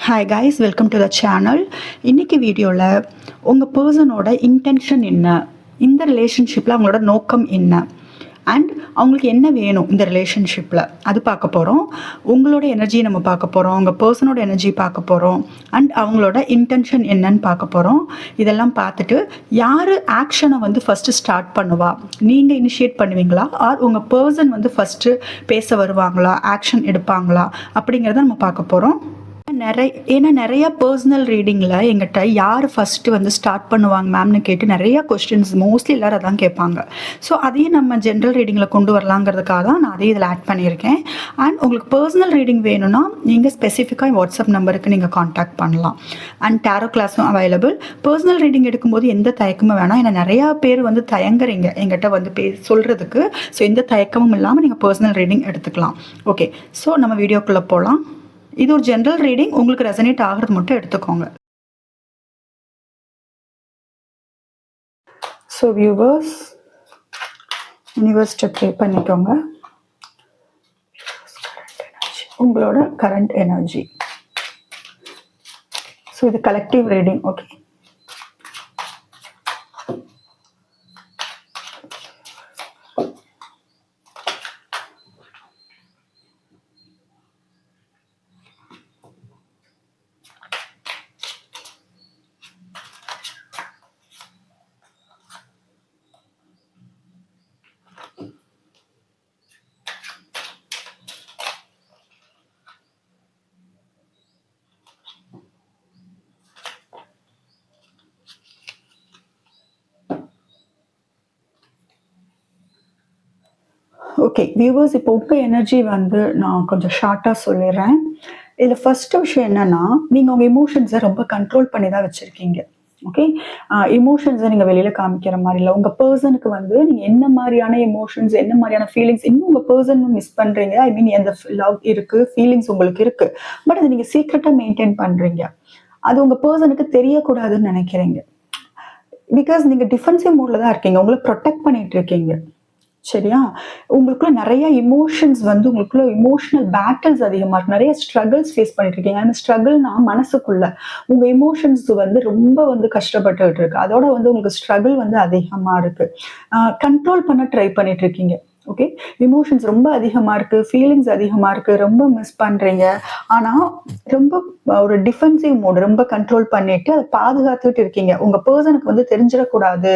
Hi guys, welcome to the channel. இன்றைக்கி வீடியோவில் உங்கள் பர்சனோட இன்டென்ஷன் என்ன, இந்த ரிலேஷன்ஷிப்பில் அவங்களோட நோக்கம் என்ன, அண்ட் அவங்களுக்கு என்ன வேணும் இந்த ரிலேஷன்ஷிப்பில், அது பார்க்க போகிறோம். உங்களோட எனர்ஜி நம்ம பார்க்க போகிறோம், உங்கள் பர்சனோட எனர்ஜி பார்க்க போகிறோம், அண்ட் அவங்களோட இன்டென்ஷன் என்னன்னு பார்க்க போகிறோம். இதெல்லாம் பார்த்துட்டு யார் ஆக்ஷனை வந்து ஃபஸ்ட்டு ஸ்டார்ட் பண்ணுவா, நீங்கள் இனிஷியேட் பண்ணுவீங்களா, ஆர் உங்கள் பர்சன் வந்து ஃபஸ்ட்டு பேச வருவாங்களா, ஆக்ஷன் எடுப்பாங்களா, அப்படிங்கிறத நம்ம பார்க்க போகிறோம். நிறைய பர்சனல் ரீடிங்கில் எங்கிட்ட யார் ஃபஸ்ட்டு வந்து ஸ்டார்ட் பண்ணுவாங்க மேம்னு கேட்டு நிறையா கொஸ்டின்ஸ் மோஸ்ட்லி எல்லோரும் அதான் கேட்பாங்க. ஸோ அதையும் நம்ம ஜென்ரல் ரீடிங்கில் கொண்டு வரலாங்கிறதுக்காக தான் நான் அதையும் இதில் ஆட் பண்ணியிருக்கேன். அண்ட் உங்களுக்கு பர்சனல் ரீடிங் வேணும்னா நீங்கள் ஸ்பெசிஃபிக்காக வாட்ஸ்அப் நம்பருக்கு நீங்கள் காண்டாக்ட் பண்ணலாம். அண்ட் டேரோ கிளாஸும் அவைலபிள். பர்சனல் ரீடிங் எடுக்கும்போது எந்த தயக்கமும் வேணாம், ஏன்னா நிறையா பேர் வந்து தயங்குறீங்க எங்கிட்ட வந்து சொல்கிறதுக்கு. ஸோ எந்த தயக்கமும் இல்லாமல் நீங்கள் பர்சனல் ரீடிங் எடுத்துக்கலாம். ஓகே, ஸோ நம்ம வீடியோக்குள்ளே போகலாம். இது ஒரு ஜென்ரல் ரீடிங், உங்களுக்கு ரெசனேட் ஆகிறது மட்டும் எடுத்துக்கோங்க. ஸோ வியூவர்ஸ், யூனிவர்ஸ்ட்டை ப்ரே பண்ணிக்கோங்க. உங்களோட கரண்ட் எனர்ஜி. ஸோ இது collective reading. Okay, okay viewers, இப்போ உங்கள் எனர்ஜி வந்து நான் கொஞ்சம் ஷார்ட்டாக சொல்லிடுறேன். இதில் ஃபஸ்ட்டு விஷயம் என்னென்னா, நீங்கள் உங்கள் எமோஷன்ஸை ரொம்ப கண்ட்ரோல் பண்ணி தான் வச்சுருக்கீங்க. ஓகே, எமோஷன்ஸை நீங்கள் வெளியில் காமிக்கிற மாதிரி இல்லை. உங்கள் பர்சனுக்கு வந்து நீங்கள் என்ன மாதிரியான எமோஷன்ஸ், என்ன மாதிரியான ஃபீலிங்ஸ் இன்னும் உங்கள் பர்சன் மிஸ் பண்ணுறீங்க. ஐ மீன் எந்த லவ் இருக்குது, ஃபீலிங்ஸ் உங்களுக்கு இருக்குது, பட் அதை நீங்கள் சீக்ரெட்டாக மெயின்டைன் பண்ணுறீங்க. அது உங்கள் பர்சனுக்கு தெரியக்கூடாதுன்னு நினைக்கிறீங்க. பிகாஸ் நீங்கள் டிஃபென்சிவ் மோடில் தான் இருக்கீங்க, உங்களை ப்ரொடெக்ட் பண்ணிகிட்டு இருக்கீங்க. சரியா? உங்களுக்குள்ள நிறைய இமோஷன்ஸ் வந்து உங்களுக்குள்ள இமோஷனல் பேட்டில்ஸ் அதிகமாக இருக்கு, நிறைய ஸ்ட்ரகிள்ஸ் ஃபேஸ் பண்ணிட்டு இருக்கீங்க. அந்த ஸ்ட்ரகிள்னா மனசுக்குள்ள உங்க இமோஷன்ஸ் வந்து ரொம்ப வந்து கஷ்டப்பட்டுட்டு இருக்கு. அதோட வந்து உங்களுக்கு ஸ்ட்ரகிள் வந்து அதிகமா இருக்கு. கண்ட்ரோல் பண்ண ட்ரை பண்ணிட்டு இருக்கீங்க. ஓகே, இமோஷன்ஸ் ரொம்ப அதிகமா இருக்கு, ஃபீலிங்ஸ் அதிகமா இருக்கு, ரொம்ப மிஸ் பண்றீங்க. ஆனா ரொம்ப ஒரு டிஃபென்சிவ் மோடு, ரொம்ப கண்ட்ரோல் பண்ணிட்டு அதை பாதுகாத்துட்டு இருக்கீங்க. உங்க பர்சனுக்கு வந்து தெரிஞ்சிடக்கூடாது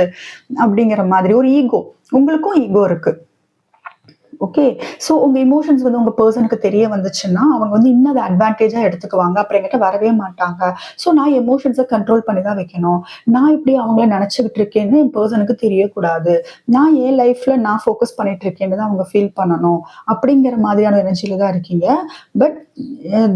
அப்படிங்கிற மாதிரி ஒரு ஈகோ, உங்களுக்கும் ஈகோ இருக்கு. ஓகே, ஸோ உங்கள் இமோஷன்ஸ் வந்து உங்கள் பர்சனுக்கு தெரிய வந்துச்சுன்னா அவங்க வந்து இன்னும் அதை அட்வான்டேஜாக எடுத்துக்குவாங்க, அப்புறம் என்கிட்ட வரவே மாட்டாங்க. ஸோ நான் எமோஷன்ஸை கண்ட்ரோல் பண்ணி தான் வைக்கணும். நான் இப்படி அவங்கள நினச்சிக்கிட்டு இருக்கேன்னு என் பர்சனுக்கு தெரியக்கூடாது. நான் என் லைஃப்பில் நான் ஃபோக்கஸ் பண்ணிட்டு இருக்கேன்னு தான் அவங்க ஃபீல் பண்ணணும் அப்படிங்கிற மாதிரியான எனர்ஜியில் தான் இருக்கீங்க. பட்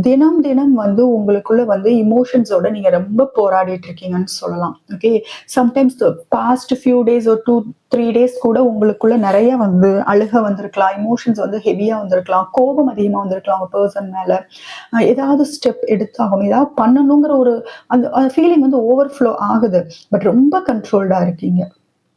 தினம் தினம் வந்து உங்களுக்குள்ள வந்து இமோஷன்ஸோட நீங்க ரொம்ப போராடிட்டு இருக்கீங்கன்னு சொல்லலாம். Okay, sometimes past few days ஒரு 2-3 டேஸ் கூட உங்களுக்குள்ள நிறைய வந்து அழுக வந்திருக்கலாம், இமோஷன்ஸ் வந்து ஹெவியா வந்திருக்கலாம், கோபம் அதிகமா வந்திருக்கலாம் உங்க பர்சன் மேல. ஏதாவது ஸ்டெப் எடுத்தாகணும், ஏதாவது பண்ணணுங்கிற ஒரு அந்த ஃபீலிங் வந்து ஓவர்ஃப்ளோ ஆகுது. பட் ரொம்ப கண்ட்ரோல்டா இருக்கீங்க.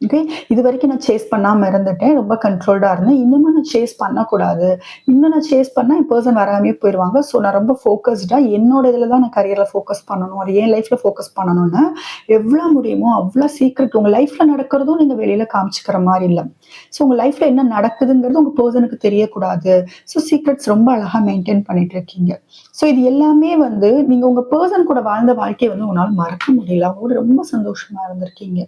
ஓகே, இது வரைக்கும் நான் சேஸ் பண்ணாமல் இருந்துட்டேன், ரொம்ப கண்ட்ரோல்டாக இருந்தேன். இன்னுமே நான் சேஸ் பண்ணக்கூடாது, இன்னும் நான் சேஸ் பண்ணால் என் பர்சன் வராமே போயிடுவாங்க. ஸோ நான் ரொம்ப ஃபோக்கஸ்டாக என்னோட இதில் தான் நான் கரியரில் ஃபோக்கஸ் பண்ணணும், அது என் லைஃப்பில் ஃபோக்கஸ் பண்ணணும்னு எவ்வளோ முடியுமோ அவ்வளோ சீக்ரெட் உங்கள் லைஃப்பில் நடக்கிறதும் நீங்கள் வெளியில் காமிச்சிக்கிற மாதிரி இல்லை. ஸோ உங்கள் லைஃப்பில் என்ன நடக்குதுங்கிறது உங்கள் பர்சனுக்கு தெரியக்கூடாது. ஸோ சீக்ரெட்ஸ் ரொம்ப அழகாக மெயின்டைன் பண்ணிட்டு இருக்கீங்க. ஸோ இது எல்லாமே வந்து நீங்கள் உங்கள் பர்சன் கூட வாழ்ந்த வாழ்க்கையை வந்து உங்களால் மறக்க முடியல, அவங்களோட ரொம்ப சந்தோஷமாக இருந்திருக்கீங்க.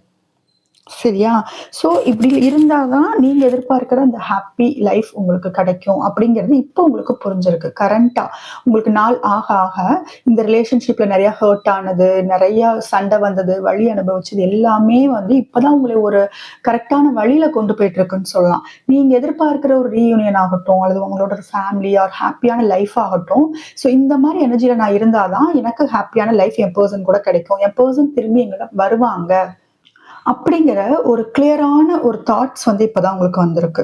சரியா? ஸோ இப்படி இருந்தாதான் நீங்க எதிர்பார்க்கிற அந்த ஹாப்பி லைஃப் உங்களுக்கு கிடைக்கும் அப்படிங்கிறது இப்போ உங்களுக்கு புரிஞ்சிருக்கு. கரண்டா உங்களுக்கு நாள் ஆக ஆக இந்த ரிலேஷன்ஷிப்ல நிறைய ஹர்ட் ஆனது, நிறைய சண்டை வந்தது, வழி அனுபவிச்சது எல்லாமே வந்து இப்பதான் உங்களை ஒரு கரெக்டான வழியில கொண்டு போயிட்டு இருக்குன்னு சொல்லலாம். நீங்க எதிர்பார்க்கிற ஒரு ரீயூனியன் ஆகட்டும், அல்லது உங்களோட ஒரு ஃபேமிலி ஆர் ஹாப்பியான லைஃப் ஆகட்டும், ஸோ இந்த மாதிரி எனர்ஜியில நான் இருந்தாதான் எனக்கு ஹாப்பியான லைஃப் என் பர்சன் கூட கிடைக்கும், என் பர்சன் திரும்பி எங்களை வருவாங்க அப்படிங்கிற ஒரு கிளியரான ஒரு தாட்ஸ் வந்து இப்பதான் உங்களுக்கு வந்திருக்கு.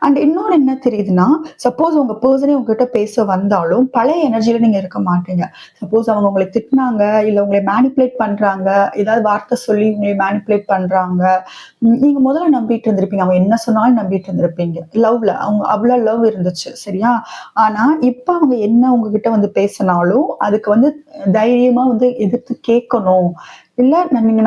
அண்ட் இன்னொன்னு என்ன தெரியுதுன்னா, சப்போஸ் உங்க பெர்சனே உங்ககிட்ட பேச வந்தாலும், பழைய எனர்ஜில நீங்க இருக்க மாட்டீங்க. சப்போஸ் அவங்க உங்கள திட்டுனாங்க, இல்ல உங்கள மேனிபுலேட் பண்றாங்க, ஏதாவது வார்த்தை சொல்லி உங்கள மேனிபுலேட் பண்றாங்க. நீங்க முதல்ல நம்பிட்டு இருந்திருப்பீங்க. அவங்க என்ன சொன்னாலும் நம்பிட்டு இருந்திருப்பீங்க. லவ்ல அவங்க அவ்ளோ லவ் இருந்துச்சு. சரியா? ஆனா, இப்ப அவங்க என்ன உங்ககிட்ட வந்து பேசினாலும், அதுக்கு வந்து தைரியமா வந்து எதிர்த்து கேட்கணும். இல்ல நீங்க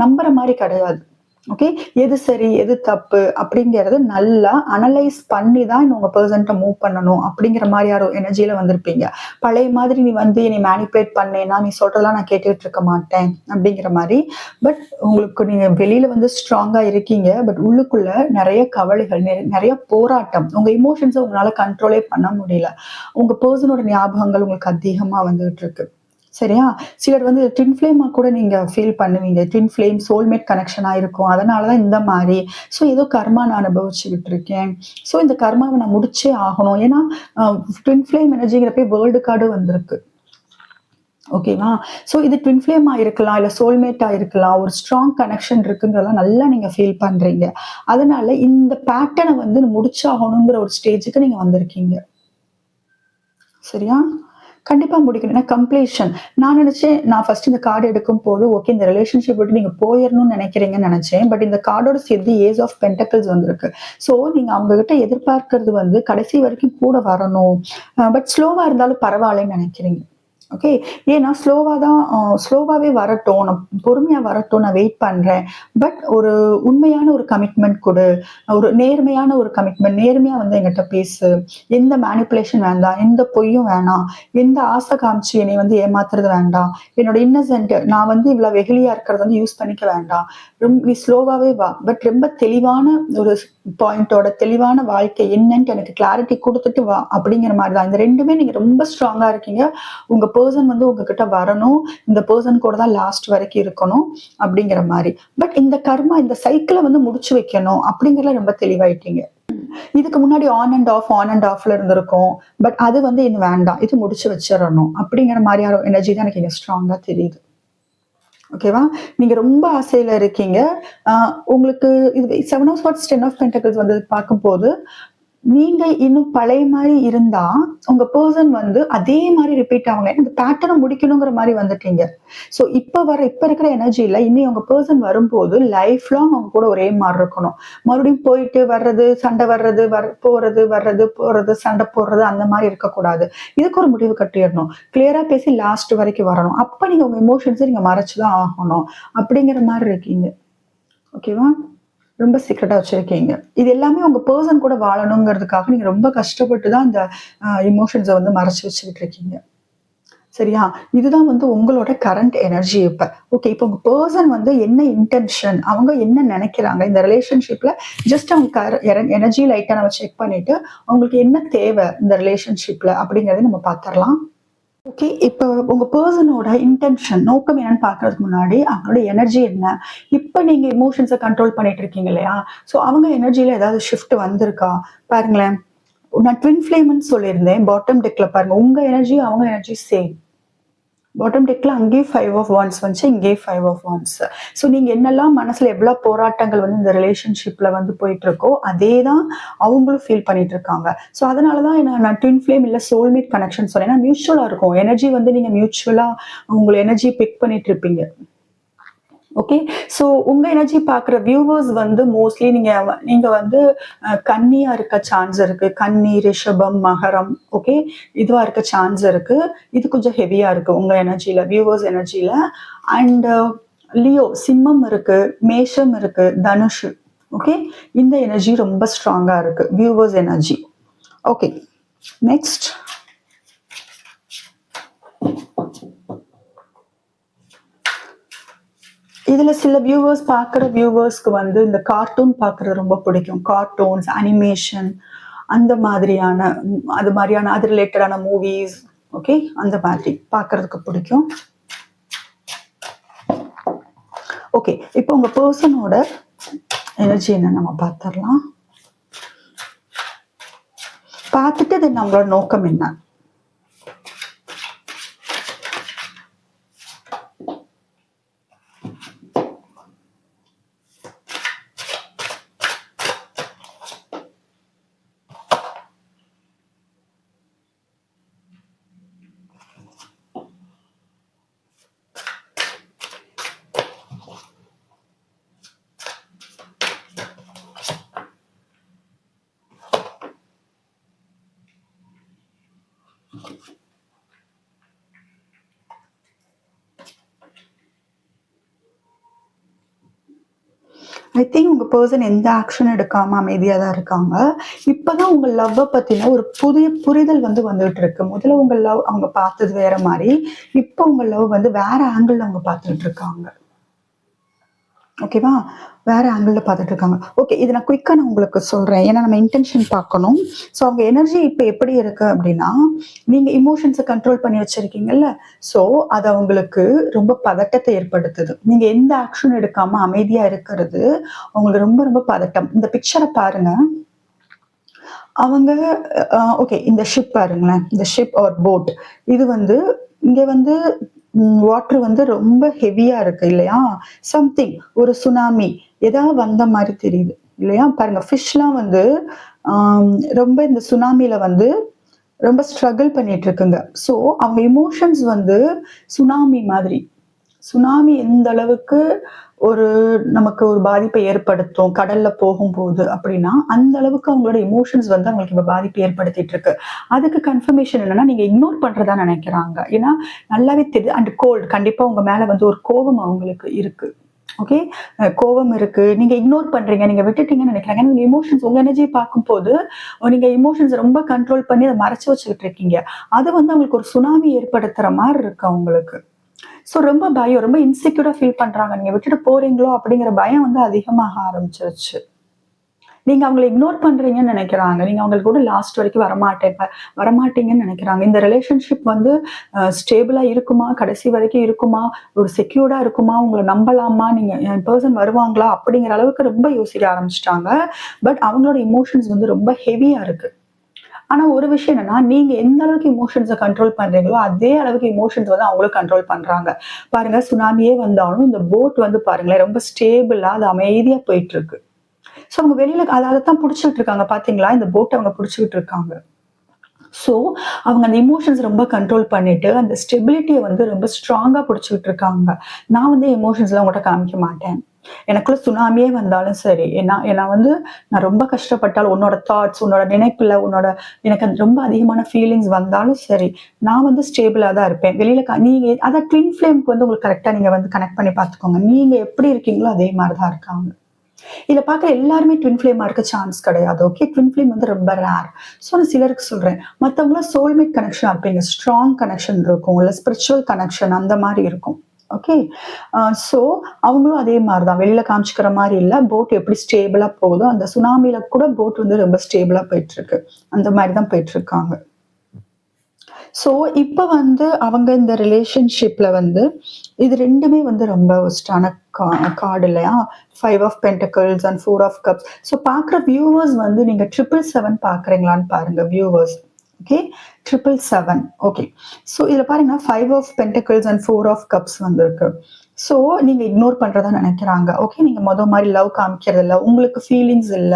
நம்புற மாரி கிடையாது. ஓகே. எது சரி, எது தப்பு அப்படிங்கிறது நல்லா அனலைஸ் பண்ணி தான் உங்க பெர்சன்ட்ட மூவ் பண்ணணும் அப்படிங்கிற மாரியான ஒரு எனர்ஜில வந்திருப்பீங்க. பழைய மாதிரி நீ வந்து என்னைய மேனிபுலேட் பண்ணேன்னா, நீ சொல்றதெல்லாம் நான் கேட்டுட்டு இருக்க மாட்டேன் அப்படிங்கிற மாரி. பட் உங்களுக்கு நீங்க வெளியில வந்து ஸ்ட்ராங்கா இருக்கீங்க. பட் உள்ளுக்குள்ள நெறைய கவலைகள், நெறைய போராட்டம். உங்க எமோஷன்ஸ உங்களால கண்ட்ரோலே பண்ண முடியல. உங்க பெர்சனோட ஞாபகங்கள் உங்களுக்கு அதிகமா வந்துகிட்டு இருக்கு. சரியா? சிலர் வந்து ட்வின் ஃப்ளேமா கூட நீங்க ஃபீல் பண்ணுவீங்க. ட்வின் ஃப்ளேம், சோல்மேட் கனெக்ஷனா இருக்கும். அதனால தான் இந்த மாரி. ஸோ ஏதோ கர்மா நான் அனுபவிச்சுக்கிட்டு இருக்கேன். ஸோ இந்த கர்மாவ நான் முடிச்சே ஆகணும். ஏன்னா, அ ட்வின் ஃப்ளேம் எனர்ஜிங்கிறப்பயே வேர்ல்டு கார்டு வந்திருக்கு. ஓகேவா? ஸோ இது ட்வின் ஃப்ளேமா இருக்கலாம், இல்ல சோல்மேட்டா இருக்கலாம். ஒரு ஸ்ட்ராங் கனெக்ஷன் இருக்குங்கிறதெல்லாம் நல்லா நீங்க ஃபீல் பண்றீங்க. அதனால இந்த பேட்டர்ன வந்து முடிச்சாகணுங்கிற ஒரு ஸ்டேஜுக்கு நீங்க வந்திருக்கீங்க. சரியா? கண்டிப்பா முடிக்கணும். ஏன்னா கம்ப்ளீஷன். நான் நெனச்சேன், நான் ஃபர்ஸ்ட் இந்த கார்ட் எடுக்கும்போது, ஓகே இந்த ரிலேஷன்ஷிப் விட்டு நீங்க போயிரணும்னு நெனைக்கிறீங்கன்னு நெனச்சேன். பட் இந்த கார்டோட சேர்த்து ஏஸ் ஆஃப் பென்டக்கிள்ஸ் வந்திருக்கு. ஸோ நீங்க அவங்க கிட்ட எதிர்பார்க்கிறது வந்து கடைசி வரைக்கும் கூட வரணும். பட் ஸ்லோவா இருந்தாலும் பரவாயில்லன்னு நெனைக்கிறீங்க. ஓகே. ஏன்னா ஸ்லோவாவே வரட்டும். நான் பொறுமையா வரட்டும். நான் வெயிட் பண்றேன். பட் ஒரு உண்மையான ஒரு கமிட்மெண்ட் குடு. ஒரு நேர்மையான ஒரு கமிட்மெண்ட். நேர்மையா வந்து என்கிட்ட பேசு. எந்த மேனிபுலேஷன் வேண்டாம். எந்த பொய்யும் வேணாம். எந்த ஆசை காமிச்சு என்னைய வந்து ஏமாத்துறது வேண்டாம். என்னோட இன்னசென்ட் நான் வந்து இவ்ளோ வெகுளியா இருக்கிறத வந்து யூஸ் பண்ணிக்க வேண்டாம். நீ ஸ்லோவாவே வா. பட் ரொம்ப தெளிவான ஒரு பாயிண்டோட தெளிவான வாழ்க்கை என்னன்ட்டு எனக்கு கிளாரிட்டி குடுத்துட்டு வா. அப்படிங்கிற மாரி தான். இந்த 2மே நீங்க ரொம்ப ஸ்ட்ராங்கா இருக்கீங்க. உங்க பெர்சன் வந்து உங்ககிட்ட வரணும். இந்த பெர்சன் கூட தான் லாஸ்ட் வரைக்கும் இருக்கணும். அப்படிங்கிற மாரி. பட் இந்த கர்மா இந்த சைக்கிள வந்து முடிச்சு வைக்கணும். அப்படிங்கிறதுல ரொம்ப தெளிவாயிட்டீங்க. இதுக்கு முன்னாடி ஆன் அண்ட் ஆஃப்ல இருந்திருக்கும். பட் அது வந்து இன்னும் வேண்டாம். இது முடிச்சு வச்சிரணும். அப்படிங்கிற மாரியான எனர்ஜி தான் எனக்கு இங்க ஸ்ட்ராங்கா தெரியுது. ஓகேவா? நீங்க ரொம்ப ஆசையில இருக்கீங்க. அ உங்களுக்கு இது 7 ஆஃப் ஸ்வார்ட்ஸ், 10 ஆஃப் பென்டக்கிள்ஸ் வந்தது பார்க்கும்போது, நீங்க இன்னும் பழைய மாரி இருந்தா, உங்க பெர்சன் வந்து அதே மாரி ரிப்பீட் ஆவாங்க. இந்த பேட்டர்ன முடிக்கணுங்கிற மாரி வந்துட்டீங்க. ஸோ இப்ப இருக்கிற எனர்ஜில இனி உங்க பெர்சன் வரும்போது, லைஃப் லாங் அவங்க கூட ஒரே மாரி இருக்கணும். மறுபடியும் போயிட்டு வர்றது, சண்டை வர்றது, போறது, வர்றது, போறது, சண்டை போடுறது அந்த மாரி இருக்கக்கூடாது. இதுக்கு ஒரு முடிவு கட்டிறணும். கிளியரா பேசி லாஸ்ட் வரைக்கும் வரணும். அப்ப நீங்க உங்க எமோஷன்ஸ நீங்க மறைச்சு தான் ஆகணும். அப்படிங்கிற மாரி இருக்கீங்க. ஓகேவா? ரொம்ப சீக்ரெட்டா வச்சிருக்கீங்க. இது எல்லாமே உங்க பெர்சன் கூட வாழணுங்கிறதுக்காக நீங்க ரொம்ப கஷ்டப்பட்டு தான் இந்த எமோஷன்ஸ வந்து மறைச்சு வச்சுக்கிட்டு இருக்கீங்க. சரியா? இதுதான் வந்து உங்களோட கரண்ட் எனர்ஜி இப்ப. ஓகே. இப்ப உங்க பெர்சன் வந்து என்ன இன்டென்ஷன், அவங்க என்ன நெனைக்கிறாங்க, இந்த ரிலேஷன்ஷிப்ல ஜஸ்ட் அவங்க எனர்ஜி லைட்டா நம்ம செக் பண்ணிட்டு, அவங்களுக்கு என்ன தேவை இந்த ரிலேஷன்ஷிப்ல அப்படிங்கிறத நம்ம பாத்துரலாம். ஓகே. இப்ப உங்க பெர்சனோட இன்டென்ஷன், நோக்கம் என்னன்னு பார்க்கறதுக்கு முன்னாடி, அவங்களோட எனர்ஜி என்ன? இப்ப நீங்க எமோஷன்ஸ கண்ட்ரோல் பண்ணிட்டு இருக்கீங்க இல்லையா? ஸோ அவங்க எனர்ஜில ஏதாவது ஷிஃப்ட் வந்திருக்கா? பாருங்களேன். நான் ட்வின் ஃப்ளேம்ன்னு சொல்லியிருந்தேன். பாட்டம் டெக்ல பாருங்க. உங்க எனர்ஜி, அவங்க எனர்ஜி சேம். பாட்டம் டெக்ல அங்கேயும் 5 ஆஃப் வாண்ட்ஸ் வந்துச்சு. இங்கேயும் 5 ஆஃப் வாண்ட்ஸ். ஸோ நீங்க என்னெல்லாம் மனசுல எவ்வளோ போராட்டங்கள் வந்து இந்த ரிலேஷன்ஷிப்ல வந்து போயிட்டு இருக்கோ, அதே தான் அவங்களும் ஃபீல் பண்ணிட்டு இருக்காங்க. ஸோ அதனால தான் நான் ட்வின் ஃப்ளேம் இல்ல சோல்மேட் கனெக்ஷன் சொன்னேன். ஏன்னா மியூச்சுவலா இருக்கும். எனர்ஜி வந்து நீங்க மியூச்சுவலா உங்க எனர்ஜி பிக் பண்ணிட்டு இருப்பீங்க. ஓகே. ஸோ உங்க எனர்ஜி பார்க்குற வியூவர்ஸ் வந்து மோஸ்ட்லி நீங்க வந்து கன்னியா இருக்க சான்ஸ் இருக்கு. கன்னி, ரிஷபம், மகரம். ஓகே. இதுவா இருக்க சான்ஸ் இருக்கு. இது கொஞ்சம் ஹெவியா இருக்கு உங்க எனர்ஜில, வியூவர்ஸ் எனர்ஜில. அண்ட் லியோ, சிம்மம் இருக்கு, மேஷம் இருக்கு, தனுஷ். ஓகே. இந்த எனர்ஜி ரொம்ப ஸ்ட்ராங்கா இருக்கு. Viewers energy. ஓகே. நெக்ஸ்ட். இதுல சில வியூவர்ஸ்க்கு வந்து இந்த கார்ட்டூன் பார்க்கறது ரொம்ப பிடிக்கும். கார்ட்டூன்ஸ், அனிமேஷன் அந்த மாதிரியான அது ரிலேட்டடான மூவிஸ். ஓகே. அந்த மாதிரி பார்க்கறதுக்கு பிடிக்கும். ஓகே. இப்போ உங்க பெர்சனோட எனர்ஜி என்ன நம்ம பார்த்துடலாம். பார்த்துட்டு இது நம்மளோட நோக்கம் என்ன? ஐ திங்க் உங்க பெர்சன் எந்த ஆக்ஷன் எடுக்காம அமைதியா தான் இருக்காங்க. இப்பதான் உங்க லவ்வ பத்தின ஒரு புதிய புரிதல் வந்து வந்துட்டு இருக்கு. முதல்ல உங்க லவ் அவங்க பார்த்தது வேற மாரி. இப்ப உங்க லவ் வந்து வேற ஆங்கிள்ல அவங்க பார்த்துட்டு இருக்காங்க. ஓகேவா? வேற ஆங்கிள்ல பார்த்துட்டு இருக்காங்க. ஓகே. இத நான் குயிக்கா நான் உங்களுக்கு சொல்றேன். ஏன்னா நம்ம இன்டென்ஷன் பார்க்கணும். ஸோ அவங்க எனர்ஜி இப்ப எப்படி இருக்கு அப்படின்னா, நீங்க எமோஷன்ஸ கண்ட்ரோல் பண்ணி வச்சிருக்கீங்கல்ல, ஸோ அது அவங்களுக்கு ரொம்ப பதட்டத்தை ஏற்படுத்துது. நீங்க எந்த ஆக்ஷனும் எடுக்காம அமைதியா இருக்கிறது, அவங்களுக்கு ரொம்ப ரொம்ப பதட்டம். இந்த பிக்சர பாருங்க. அவங்க ஓகே இந்த ஷிப் பாருங்களேன். இந்த ஷிப் ஆர் போட். இது வந்து இங்க வந்து வாட்டர் வந்து ரொம்ப ஹெவியா இருக்கு இல்லையா? சம்திங் ஒரு சுனாமி ஏதாவது வந்த மாரி தெரியுது இல்லையா? பாருங்க ஃபிஷ்லாம் வந்து ரொம்ப இந்த சுனாமில வந்து ரொம்ப ஸ்ட்ரகிள் பண்ணிட்டு இருக்குங்க. ஸோ அவங்க எமோஷன்ஸ் வந்து சுனாமி மாதிரி. சுனாமி எந்த அளவுக்கு ஒரு நமக்கு ஒரு பாதிப்பை ஏற்படுத்தும் கடல்ல போகும்போது அப்படின்னா, அந்த அளவுக்கு அவங்களோட எமோஷன்ஸ் வந்து அவங்களுக்கு இப்ப பாதிப்பு ஏற்படுத்திட்டு இருக்கு. அதுக்கு கன்ஃபர்மேஷன் என்னன்னா, நீங்க இக்னோர் பண்றதா நெனைக்கிறாங்க. ஏன்னா நல்லாவே தெரியுது அண்ட் கோல்ட் கண்டிப்பா உங்க மேல வந்து ஒரு கோபம் அவங்களுக்கு இருக்கு. ஓகே. கோவம் இருக்கு. நீங்க இக்னோர் பண்றீங்க. நீங்க விட்டுட்டீங்கன்னு நெனைக்கிறாங்க. நீங்க எமோஷன்ஸ் உங்க எனர்ஜிய பார்க்கும்போது, நீங்க எமோஷன்ஸ ரொம்ப கண்ட்ரோல் பண்ணி அத மறைச்சு வச்சுக்கிட்டு இருக்கீங்க. அது வந்து அவங்களுக்கு ஒரு சுனாமி ஏற்படுத்துற மாரி இருக்கு அவங்களுக்கு. ஸோ ரொம்ப பயம், ரொம்ப இன்செக்யூரா ஃபீல் பண்றாங்க. நீங்க விட்டுட்டு போறீங்களோ அப்படிங்கிற பயம் வந்து அதிகமாக ஆரம்பிச்சிருச்சு. நீங்க அவங்கள இக்னோர் பண்றீங்கன்னு நெனைக்கிறாங்க. நீங்க அவங்க கூட லாஸ்ட் வரைக்கும் வரமாட்டீங்கன்னு நெனைக்கிறாங்க. இந்த ரிலேஷன்ஷிப் வந்து ஸ்டேபிளா இருக்குமா? கடைசி வரைக்கும் இருக்குமா? ஒரு செக்யூர்டா இருக்குமா? உங்கள நம்பலாமா? நீங்க என் பெர்சன் வருவாங்களா? அப்படிங்கிற அளவுக்கு ரொம்ப யோசிக்க ஆரம்பிச்சுட்டாங்க. பட் அவங்களோட எமோஷன்ஸ் வந்து ரொம்ப ஹெவியா இருக்கு. ஆனா ஒரு விஷயம் என்னன்னா, நீங்க எந்த அளவுக்கு எமோஷன்ஸ கண்ட்ரோல் பண்றீங்களோ, அதே அளவுக்கு எமோஷன்ஸ் வந்து அவங்களும் கண்ட்ரோல் பண்றாங்க. பாருங்க சுனாமியே வந்தாலும் இந்த போட் வந்து பாருங்களேன், ரொம்ப ஸ்டேபிளா அது அமைதியா போயிட்டு இருக்கு. ஸோ அவங்க வெளியில அதத்தான் புடிச்சுட்டு இருக்காங்க பாத்தீங்களா? இந்த போட்ட அவங்க புடிச்சுக்கிட்டு இருக்காங்க. ஸோ அவங்க அந்த எமோஷன்ஸ் ரொம்ப கண்ட்ரோல் பண்ணிட்டு, அந்த ஸ்டெபிலிட்டிய வந்து ரொம்ப ஸ்ட்ராங்கா புடிச்சுக்கிட்டு இருக்காங்க. நான் வந்து எமோஷன்ஸ்லாம் உங்கட்ட காமிக்க மாட்டேன். எனக்குள்ள சுனாமியே வந்தாலும் சரி, நான் ரொம்ப கஷ்டப்பட்டாலும் உன்னோட தாட்ஸ், உன்னோட நினைப்புல, எனக்கு அது ரொம்ப அதிகமான ஃபீலிங்ஸ் வந்தாலும் சரி, நான் வந்து ஸ்டேபிளா தான் இருப்பேன். வெளியில நீங்க அதான் ட்வின் ஃப்ளேம்க்கு வந்து உங்களுக்கு கரெக்ட்டா நீங்க வந்து கனெக்ட் பண்ணி பார்த்துக்கோங்க. நீங்க எப்படி இருக்கீங்களோ அதே மாரி தான் இருக்காங்க. இத பார்க்குற எல்லாருமே ட்வின் ஃப்ளேமா இருக்க சான்ஸ் கிடையாது. ஓகே. ட்வின் ஃப்ளேம் வந்து ரொம்ப ரேர். ஸோ நான் சிலருக்கு சொல்றேன். மத்தவங்கலாம் சோல்மேட் கனெக்ஷனா இருப்பீங்க. ஸ்ட்ராங் கனெக்ஷன் இருக்கும். இல்ல ஸ்பிரிச்சுவல் கனெக்ஷன் அந்த மாரி இருக்கும். ஓகே. ஸோ அவங்களும் அதே மாரி தான். வெளில காமிச்சுக்கிற மாரி இல்ல. போட் எப்படி ஸ்டேபிளா போகுதோ, அந்த சுனாமில கூட போட் வந்து ரொம்ப ஸ்டேபிளா போயிட்டுருக்கு. அந்த மாரி தான் போயிட்டுருக்காங்க. ஸோ இப்ப வந்து அவங்க இந்த ரிலேஷன்ஷிப்ல வந்து இது 2மே வந்து ரொம்ப ஒர்ஸ்ட்டான கா கார்டு இல்லையா? 5 of pentacles and 4 of cups. So பார்க்குற வியூவர்ஸ் வந்து நீங்க 777 பார்க்குறீங்களான்னு பாருங்க வியூவர்ஸ். ஓகே. 777 ஓகே. ஸோ இதுல பாருங்க 5 of pentacles and 4 of cups வந்திருக்கு. ஸோ நீங்க இக்னோர் பண்றதா நெனைக்கிறாங்க. ஓகே. நீங்க மாரி லவ் காமிக்கிறது இல்ல. உங்களுக்கு ஃபீலிங்ஸ் இல்ல.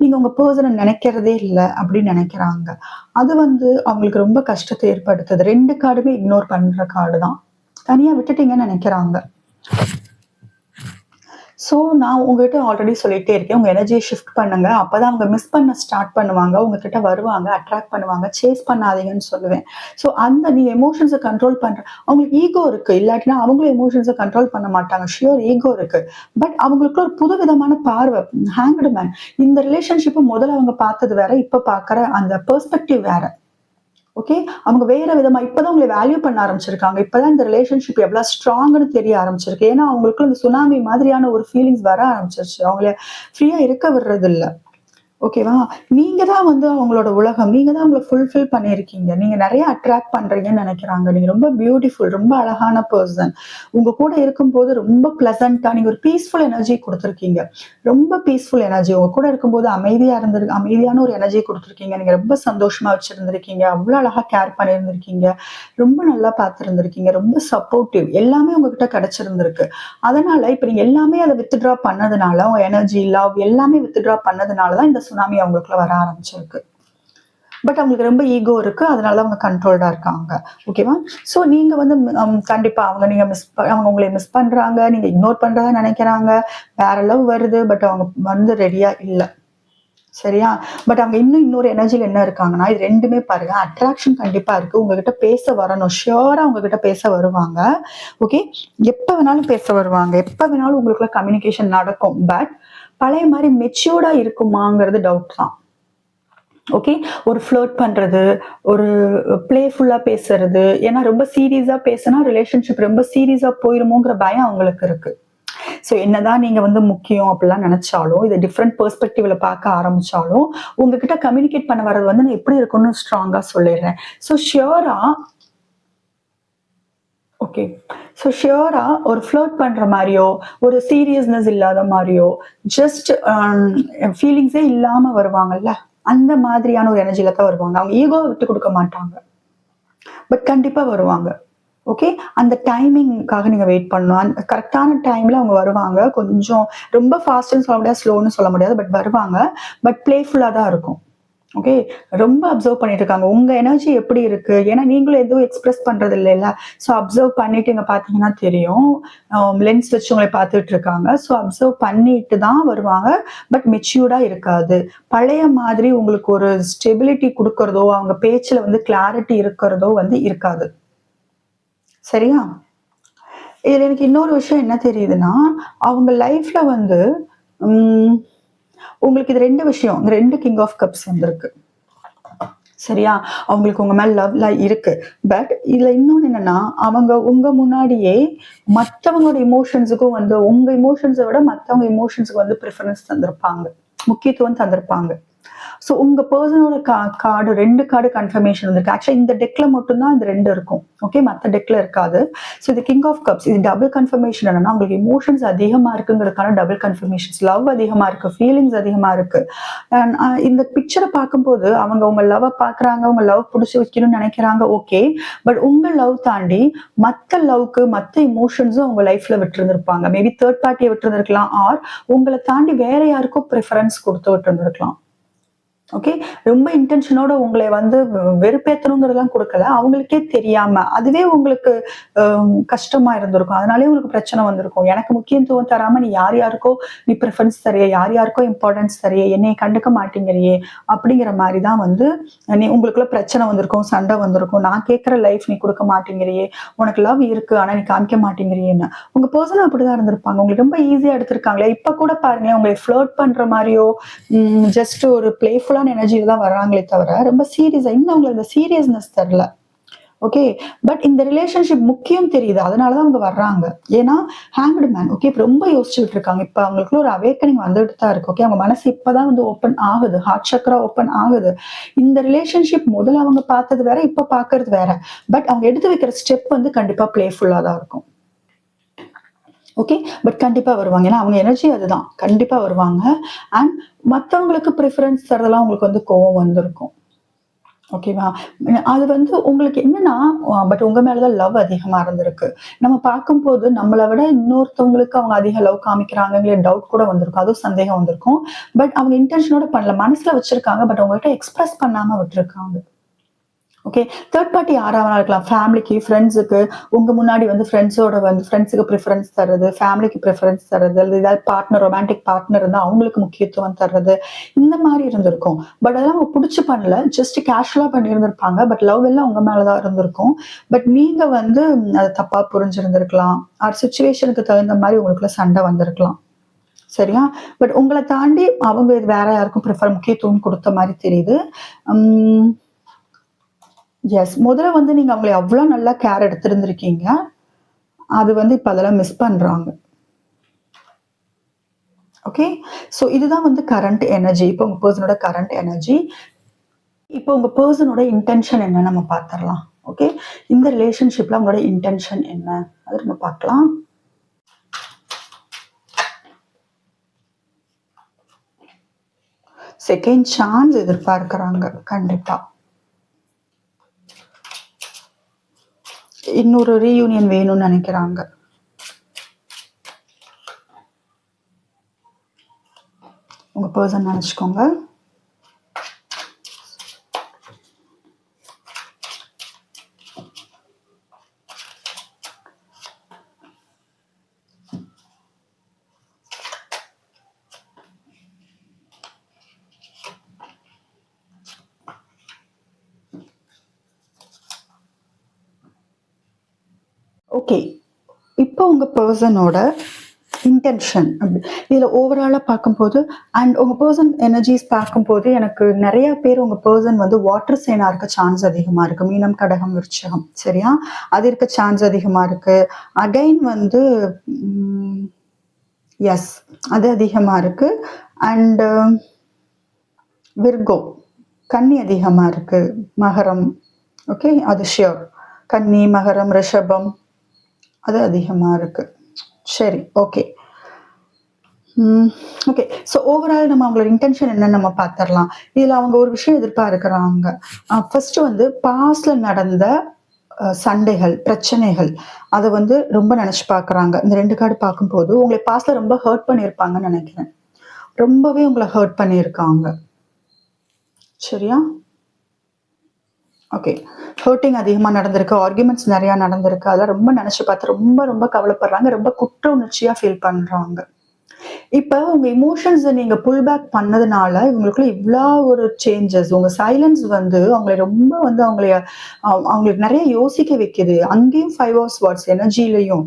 நீங்க உங்க பெர்சன நெனைக்கிறதே இல்ல அப்படின்னு நெனைக்கிறாங்க. அது வந்து அவங்களுக்கு ரொம்ப கஷ்டத்த ஏற்படுத்துது. 2 கார்டுமே இக்னோர் பண்ற கார்டு தான். தனியா விட்டுட்டீங்கன்னு நெனைக்கிறாங்க. ஸோ நான் உங்ககிட்ட ஆல்ரெடி சொல்லிட்டே இருக்கேன். உங்க எனர்ஜிய ஷிஃப்ட் பண்ணுங்க. அப்பதான் அவங்க மிஸ் பண்ண ஸ்டார்ட் பண்ணுவாங்க. உங்ககிட்ட வருவாங்க, அட்ராக்ட் பண்ணுவாங்க. சேஸ் பண்ணாதீங்கன்னு சொல்லுவேன். ஸோ அந்த நீ எமோஷன்ஸ கண்ட்ரோல் அவங்களுக்கு ஈகோ இருக்கு. இல்லாட்டினா அவங்களும் எமோஷன்ஸ கண்ட்ரோல் பண்ண மாட்டாங்க. ஷூர் ஈகோ இருக்கு. பட் அவங்களுக்குள்ள ஒரு புதுவிதமான பார்வை. Hanged man. இந்த ரிலேஷன்ஷிப்ப முதல்ல அவங்க பார்த்தது வேற. இப்ப பார்க்குற அந்த பெர்ஸ்பெக்டிவ் வேற. ஓகே. அவங்க வேற விதமா இப்பதான் உங்கள வேல்யூ பண்ண ஆரம்பிச்சிருக்காங்க. இப்பதான் இந்த ரிலேஷன்ஷிப் எவ்வளவு ஸ்ட்ராங்ன்னு தெரிய ஆரம்பிச்சிருக்கு. ஏன்னா, அவங்களுக்குள்ள இந்த சுனாமி மாதிரியான ஒரு ஃபீலிங்ஸ் வர ஆரம்பிச்சிருச்சு. அவங்கள ஃப்ரீயா இருக்க விடுறதில்ல. ஓகேவா? நீங்க தான் வந்து அவங்களோட உலகம். நீங்க தான் அவங்கள ஃபுல்ஃபில் பண்ணியிருக்கீங்க. நீங்க நெறைய அட்ராக்ட் பண்றீங்கன்னு நெனைக்கிறாங்க. நீங்க ரொம்ப பியூட்டிஃபுல், ரொம்ப அழகான பெர்சன். உங்க கூட இருக்கும்போது ரொம்ப பிளசன்ட்டா நீங்க ஒரு பீஸ்ஃபுல் எனர்ஜி குடுத்துருக்கீங்க. ரொம்ப பீஸ்ஃபுல் எனர்ஜி. உங்க கூட இருக்கும்போது அமைதியான ஒரு எனர்ஜி குடுத்துருக்கீங்க. நீங்க ரொம்ப சந்தோஷமா வச்சிருந்திருக்கீங்க. அவ்ளோ அழகா கேர் பண்ணியிருந்திருக்கீங்க. ரொம்ப நல்லா பார்த்திருந்திருக்கீங்க. ரொம்ப சப்போர்ட்டிவ். எல்லாமே உங்ககிட்ட கிடைச்சிருந்திருக்கு. அதனால இப்ப நீங்க எல்லாமே அத வித்ட்ரா பண்ணதுனால, உங்க எனர்ஜி, லவ் எல்லாமே வித்ட்ரா பண்ணதுனால தான் இந்த சுனாமி அவங்களுக்குள்ள வர ஆரம்பிச்சிருக்கு. பட் அவங்களுக்கு ரொம்ப ஈகோ இருக்கு. அதனால அவங்க கண்ட்ரோல்டா இருக்காங்க. ஓகேவா? ஸோ நீங்க வந்து கண்டிப்பா அவங்க உங்கள மிஸ் பண்றாங்க. நீங்க இக்னோர் பண்றதா நெனைக்கிறாங்க. வேற லவ் வருது. பட் அவங்க வந்து ரெடியா இல்ல. சரியா? பட் அங்க இன்னும் இன்னொரு எனர்ஜில என்ன இருக்காங்கன்னா, இது 2மே பாருங்க. அட்ராக்ஷன் கண்டிப்பா இருக்கு. உங்ககிட்ட பேச வரணும். ஷியூரா உங்ககிட்ட பேச வருவாங்க. ஓகே. எப்ப வேணாலும் பேச வருவாங்க. எப்ப வேணாலும் உங்களுக்குள்ள கம்யூனிகேஷன் நடக்கும். பட் பழைய மாரி மெச்சூர்டா இருக்குமாங்கிறது டவுட் தான். ஓகே. ஒரு ஃப்ளர்ட் பண்றது, ஒரு பிளேஃபுல்லா பேசுறது. ஏன்னா ரொம்ப சீரியஸா பேசுனா ரிலேஷன்ஷிப் ரொம்ப சீரியஸா போயிருமோங்கிற பயம் அவங்களுக்கு இருக்கு. ஸோ என்னதான் நீங்க வந்து முக்கியம் அப்படிலாம் நினைச்சாலும், இத டிஃபரெண்ட் பெர்ஸ்பெக்டிவ்ல பார்க்க ஆரம்பிச்சாலும், உங்ககிட்ட கம்யூனிகேட் பண்ண வர்றது வந்து நான் எப்படி இருக்கும்னு ஸ்ட்ராங்கா சொல்லிடுறேன். ஸோ ஷியூரா ஓகே. ஸோ ஷியூரா ஒரு ஃப்ளர்ட் பண்ற மாரியோ, ஒரு சீரியஸ்னஸ் இல்லாத மாரியோ, ஜஸ்ட் ஃபீலிங்ஸே இல்லாம வருவாங்கல்ல, அந்த மாதிரியான ஒரு எனர்ஜில தான் வருவாங்க. அவங்க ஈகோவ விட்டு குடுக்க மாட்டாங்க. பட் கண்டிப்பா வருவாங்க. ஓகே. அந்த டைமிங்க்காக நீங்க வெயிட் பண்ணணும். கரெக்ட்டான டைம்ல அவங்க வருவாங்க. கொஞ்சம் ரொம்ப ஃபாஸ்ட்ன்னு சொல்ல முடியாது, ஸ்லோன்னு சொல்ல முடியாது. பட் வருவாங்க. பட் பிளேஃபுல்லா தான் இருக்கும். ஓகே. ரொம்ப அப்சர்வ் பண்ணிட்டு இருக்காங்க. உங்க எனர்ஜி எப்படி இருக்கு? ஏன்னா நீங்களும் எதுவும் எக்ஸ்பிரஸ் பண்றது இல்லைல்ல. ஸோ அப்சர்வ் பண்ணிட்டு இங்க பார்த்தீங்கன்னா தெரியும். லென்ஸ் வச்சு உங்கள பார்த்துட்டு இருக்காங்க. ஸோ அப்சர்வ் பண்ணிட்டு தான் வருவாங்க. பட் மெச்சூர்டா இருக்காது. பழைய மாதிரி உங்களுக்கு ஒரு ஸ்டெபிலிட்டி குடுக்கறதோ, அவங்க பேச்சுல வந்து கிளாரிட்டி இருக்கிறதோ வந்து இருக்காது. சரியா? இதுல எனக்கு இன்னொரு விஷயம் என்ன தெரியுதுன்னா, அவங்க லைஃப்ல வந்து ம் உங்களுக்கு இது 2 விஷயம். இந்த 2 கிங் ஆஃப் கப்ஸ் வந்திருக்கு. சரியா? அவங்களுக்கு உங்க மேல லவ்லாம் இருக்கு. பட் இதுல இன்னொன்னு என்னன்னா, அவங்க உங்க முன்னாடியே மத்தவங்களோட எமோஷன்ஸுக்கும் வந்து உங்க எமோஷன்ஸ விட மத்தவங்க எமோஷன்ஸ்க்கு வந்து பிரிஃபரன்ஸ் தந்திருப்பாங்க. முக்கியத்துவம் தந்திருப்பாங்க. ஸோ உங்க பெர்சனோட கார்டு 2 கார்டு கன்ஃபர்மேஷன் வந்திருக்கு. ஆக்சுவலா இந்த டெக்ல மட்டும் தான் இந்த 2 இருக்கும். ஓகே. மத்த டெக்ல இருக்காது. ஸோ இது கிங் ஆஃப் கப்ஸ். இது டபுள் கன்ஃபர்மேஷன் என்னன்னா, உங்களுக்கு எமோஷன்ஸ் அதிகமா இருக்குங்கிறதுக்கான டபுள் கன்ஃபர்மேஷன்ஸ். லவ் அதிகமா இருக்கு. ஃபீலிங்ஸ் அதிகமா இருக்கு. அண்ட் இந்த பிக்சர பார்க்கும்போது அவங்க உங்க லவ்வ பார்க்குறாங்க. உங்க லவ் புடிச்சு வைக்கணும்னு நெனைக்கிறாங்க. ஓகே. பட் உங்க லவ் தாண்டி மத்த லவ்க்கு, மத்த எமோஷன்ஸும் உங்க லைஃப்ல விட்டிருந்திருப்பாங்க. மேபி தேர்ட் பார்ட்டிய விட்டிருந்திருக்கலாம். ஆர் உங்கள தாண்டி வேற யாருக்கோ பிரிஃபரன்ஸ் குடுத்து விட்டிருந்திருக்கலாம். ஓகே. ரொம்ப இன்டென்ஷனோட உங்களை வந்து வெறுப்பேத்தணுங்கிறதெல்லாம் குடுக்கல. அவங்களுக்கே தெரியாம. அதுவே உங்களுக்கு கஷ்டமா இருந்திருக்கும். அதனாலயே உங்களுக்கு பிரச்சனை வந்திருக்கும். எனக்கு முக்கியத்துவம் தராம நீ யார் யாருக்கோ நீ பிரிஃபரன்ஸ் தரியே, யார் யாருக்கோ இம்பார்ட்டன்ஸ் தரியே, என்னைய கண்டுக்க மாட்டேங்கிறியே, அப்படிங்கிற மாரி தான் வந்து உங்களுக்குள்ள பிரச்சனை வந்திருக்கும், சண்டை வந்திருக்கும். நான் கேட்கிற லைஃப் நீ குடுக்க மாட்டேங்கிறியே, உனக்கு லவ் இருக்கு. ஆனா நீ காமிக்க மாட்டேங்கிறியேன்னு. உங்க பெர்சனும் அப்படிதான் இருந்திருப்பாங்க. உங்களுக்கு ரொம்ப ஈஸியா எடுத்திருக்காங்களே. இப்ப கூட பாருங்களேன், உங்களை ஃப்ளர்ட் பண்ற மாரியோ, ஜஸ்ட் ஒரு பிளேஃபுல்லான எனர்ஜில தான் வர்றாங்களே தவிர, ரொம்ப சீரியஸா இன்னும் அவங்களுக்கு அந்த சீரியஸ்னஸ் தெர்ல. ஓகே. பட் இந்த ரிலேஷன்ஷிப் முக்கியம் தெரியுது. அதனால தான் அவங்க வர்றாங்க. ஏன்னா ஹேங்க்டு மேன். ஓகே. இப்ப ரொம்ப யோசிச்சுட்டு இருக்காங்க. இப்ப அவங்களுக்குள்ள ஒரு அவேக்கனிங் வந்துட்டு தான் இருக்கு. ஓகே. அவங்க மனசு இப்பதான் வந்து ஓப்பன் ஆகுது. ஹார்ட் சக்ரா ஓப்பன் ஆகுது. இந்த ரிலேஷன்ஷிப் முதல்ல அவங்க பார்த்தது வேற, இப்ப பார்க்கறது வேற. பட் அவங்க எடுத்து வைக்கிற ஸ்டெப் வந்து கண்டிப்பா பிளேஃபுல்லா தான் இருக்கும். ஓகே. பட் கண்டிப்பா வருவாங்க. ஏன்னா அவங்க எனர்ஜி அதுதான். கண்டிப்பா வருவாங்க. அண்ட் மத்தவங்களுக்கு பிரிஃபரன்ஸ் தர்றதெல்லாம் உங்களுக்கு வந்து கோவம் வந்திருக்கும். ஓகேவா? அது வந்து உங்களுக்கு என்னன்னா, பட் உங்க மேல தான் லவ் அதிகமா இருந்திருக்கு. நம்ம பார்க்கும்போது நம்மள விட இன்னொருத்தவங்களுக்கு அவங்க அதிக லவ் காமிக்கிறாங்கங்கிற டவுட் கூட வந்திருக்கும். அதுவும் சந்தேகம் வந்திருக்கும். பட் அவங்க இன்டென்ஷனோட பண்ணல. மனசுல வச்சிருக்காங்க. பட் உங்ககிட்ட எக்ஸ்பிரஸ் பண்ணாம விட்டுருக்காங்க. ஓகே. தேர்ட் பார்ட்டி யாரா வேணா இருக்கலாம். ஃபேமிலிக்கு, ஃப்ரெண்ட்ஸுக்கு உங்க முன்னாடி வந்து ஃப்ரெண்ட்ஸோட வந்து ஃப்ரெண்ட்ஸுக்கு பிரிஃபரன்ஸ் தர்றது, ஃபேமிலிக்கு பிரிஃபரன்ஸ் தர்றது, அல்லது ஏதாவது பார்ட்னர் ரொமான்டிக் பார்ட்னர் இருந்தா அவங்களுக்கு முக்கியத்துவம் தர்றது, இந்த மாரி இருந்திருக்கும். பட் அதெல்லாம் அவங்க புடிச்சு பண்ணல. ஜஸ்ட் கேஷுவலா பண்ணியிருந்திருப்பாங்க. பட் லவ் எல்லாம் உங்க மேல தான் இருந்திருக்கும். பட் நீங்க வந்து அத தப்பா புரிஞ்சிருந்திருக்கலாம். ஆர் சிச்சுவேஷனுக்கு தகுந்த மாரி உங்களுக்குள்ள சண்டை வந்திருக்கலாம். சரியா? பட் உங்கள தாண்டி அவங்க வேற யாருக்கும் முக்கியத்துவம் குடுத்த மாரி தெரியுது. ம். எஸ். முதல்ல வந்து நீங்க அவங்கள அவ்ளோ நல்லா கேர் எடுத்திருந்திருக்கீங்க. அது வந்து இப்ப அதெல்லாம் மிஸ் பண்றாங்க. ஓகே. ஸோ இதுதான் வந்து கரண்ட் எனர்ஜி. இப்போ உங்க பெர்சனோட கரண்ட் எனர்ஜி. இப்போ உங்க பெர்சனோட இன்டென்ஷன் என்னன்னு நம்ம பார்த்துரலாம். ஓகே. இந்த ரிலேஷன்ஷிப்ல உங்களோட இன்டென்ஷன் என்ன? அத நம்ம பார்க்கலாம். செகண்ட் சான்ஸ் எதிர்பார்க்கறாங்க. கண்டிப்பா. இன்னொரு ரீயூனியன் வேணும்னு நெனைக்கிறாங்க. உங்க பெர்சன் நெனச்சுக்கோங்க. ஓகே. இப்போ உங்க பெர்சனோட இன்டென்ஷன் அப்படி இதில் ஓவராலாக பார்க்கும்போது அண்ட் உங்கள் பர்சன் எனர்ஜிஸ் பார்க்கும்போது எனக்கு நிறைய பேர் உங்கள் பர்சன் வந்து வாட்டர் சைனாக இருக்க சான்ஸ் அதிகமாக இருக்குது. மீனம், கடகம், விருச்சகம், சரியா? அது இருக்க சான்ஸ் அதிகமாக இருக்குது. அகைன் வந்து எஸ், அது அதிகமாக இருக்குது. அண்டு விர்கோ, கன்னி அதிகமாக இருக்குது. மகரம், ஓகே, அது ஷியோர். கன்னி, மகரம், ரிஷபம், அது அதிகமாக இருக்குது. சரி, ஓகே. ஓகே. ஸோ ஓவரால் நம்ம அவங்களோட இன்டென்ஷன் என்னன்னு நம்ம பார்த்துடலாம். இதில் அவங்க ஒரு விஷயம் எதிர்பார்க்குறாங்க. ஃபர்ஸ்ட் வந்து பாஸ்ட்ல நடந்த சண்டைகள், பிரச்சனைகள், அதை வந்து ரொம்ப நினச்சி பார்க்குறாங்க. இந்த 2 கார்டு பார்க்கும்போது உங்களை பாஸ்ட்ல ரொம்ப ஹர்ட் பண்ணியிருப்பாங்கன்னு நினைக்கிறேன். ரொம்பவே உங்களை ஹர்ட் பண்ணியிருக்காங்க, சரியா? ஓகே. ஹர்ட்டிங் அதிகமாக நடந்திருக்கு, ஆர்குமெண்ட்ஸ் நிறையா நடந்திருக்கு. அதெல்லாம் ரொம்ப நினச்சி பார்த்து ரொம்ப ரொம்ப கவலைப்படுறாங்க, ரொம்ப குற்ற உணர்ச்சியாக ஃபீல் பண்ணுறாங்க. இப்போ உங்க எமோஷன்ஸை நீங்க புல் பேக் பண்ணதுனால இவங்களுக்குள்ள இவ்வளோ ஒரு சேஞ்சஸ். உங்க சைலன்ஸ் வந்து அவங்களை ரொம்ப வந்து அவங்களுக்கு நிறைய யோசிக்க வைக்குது. அங்கேயும் 5 hours வாட்ஸ் எனர்ஜிலையும்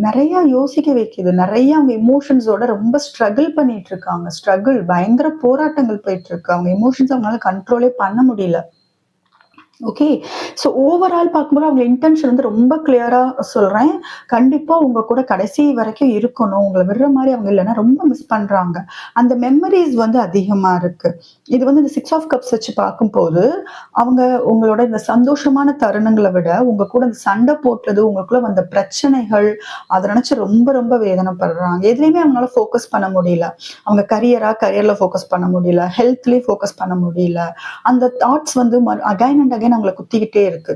நிறைய யோசிக்க வைக்குது. நிறைய அவங்க எமோஷன்ஸோட ரொம்ப ஸ்ட்ரகிள் பண்ணிட்டு இருக்காங்க. ஸ்ட்ரகிள், பயங்கர போராட்டங்கள் போயிட்டு இருக்கு. அவங்க எமோஷன்ஸ் அவங்களால கண்ட்ரோலே பண்ண முடியல. ஓகே. ஸோ ஓவரால் பார்க்கும்போது அவங்க இன்டென்ஷன் வந்து ரொம்ப கிளியரா சொல்றேன். கண்டிப்பா உங்க கூட கடைசி வரைக்கும் இருக்கணும். உங்களை விடுற மாதிரி அவங்க இல்லைன்னா ரொம்ப மிஸ் பண்றாங்க. அந்த மெமரிஸ் வந்து அதிகமா இருக்கு. இது வந்து இந்த 6 of cups வச்சு பார்க்கும்போது அவங்க உங்களோட இந்த சந்தோஷமான தருணங்களை விட உங்க கூட இந்த சண்டை போட்டது, உங்களுக்குள்ள வந்த பிரச்சனைகள், அதை நினைச்சு ரொம்ப ரொம்ப வேதனைப்படுறாங்க. எதுலையுமே அவங்களால ஃபோக்கஸ் பண்ண முடியல. அவங்க கரியர்ல ஃபோக்கஸ் பண்ண முடியல, ஹெல்த்லயே ஃபோக்கஸ் பண்ண முடியல. அந்த தாட்ஸ் வந்து அகைன் அண்ட் அகைன் அவங்களை குத்திக்கிட்டே இருக்கு,